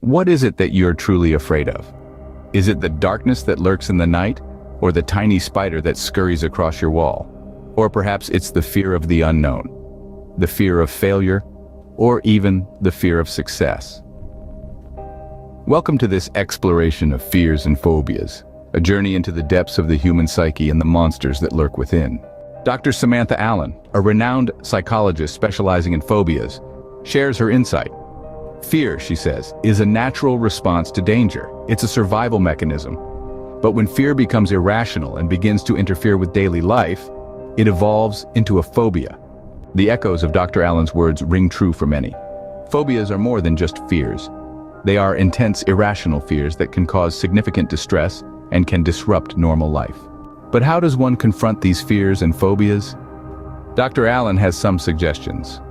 What is it that you're truly afraid of? Is it the darkness that lurks in the night, or the tiny spider that scurries across your wall? Or perhaps it's the fear of the unknown, the fear of failure, or even the fear of success. Welcome to this exploration of fears and phobias, a journey into the depths of the human psyche and the monsters that lurk within. Dr. Samantha Allen, a renowned psychologist specializing in phobias, shares her insight. Fear, she says, is a natural response to danger. It's a survival mechanism. But when fear becomes irrational and begins to interfere with daily life, it evolves into a phobia. The echoes of Dr. Allen's words ring true for many. Phobias are more than just fears. They are intense, irrational fears that can cause significant distress and can disrupt normal life. But how does one confront these fears and phobias? Dr. Allen has some suggestions.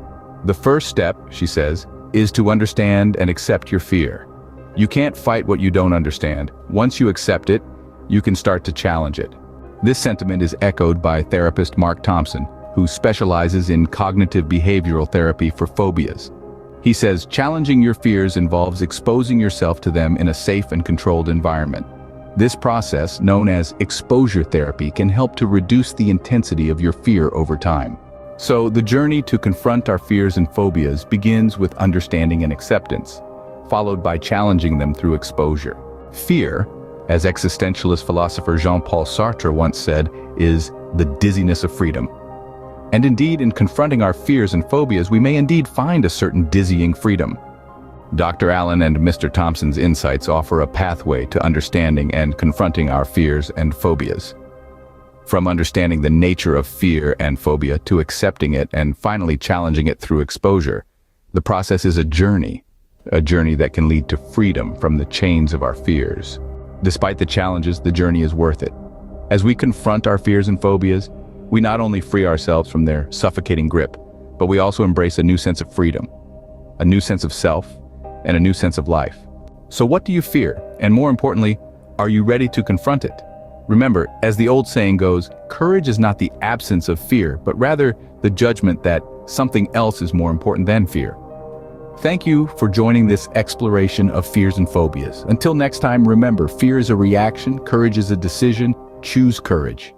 The first step, she says, is to understand and accept your fear. You can't fight what you don't understand. Once you accept it, you can start to challenge it. This sentiment is echoed by therapist Mark Thompson, who specializes in cognitive behavioral therapy for phobias. He says challenging your fears involves exposing yourself to them in a safe and controlled environment. This process, known as exposure therapy, can help to reduce the intensity of your fear over time. So, the journey to confront our fears and phobias begins with understanding and acceptance, followed by challenging them through exposure. Fear, as existentialist philosopher Jean-Paul Sartre once said, is the dizziness of freedom. And indeed, in confronting our fears and phobias, we may indeed find a certain dizzying freedom. Dr. Allen and Mr. Thompson's insights offer a pathway to understanding and confronting our fears and phobias. From understanding the nature of fear and phobia to accepting it and finally challenging it through exposure, the process is a journey that can lead to freedom from the chains of our fears. Despite the challenges, the journey is worth it. As we confront our fears and phobias, we not only free ourselves from their suffocating grip, but we also embrace a new sense of freedom, a new sense of self, and a new sense of life. So what do you fear? And more importantly, are you ready to confront it? Remember, as the old saying goes, courage is not the absence of fear, but rather the judgment that something else is more important than fear. Thank you for joining this exploration of fears and phobias. Until next time, remember, fear is a reaction, courage is a decision. Choose courage.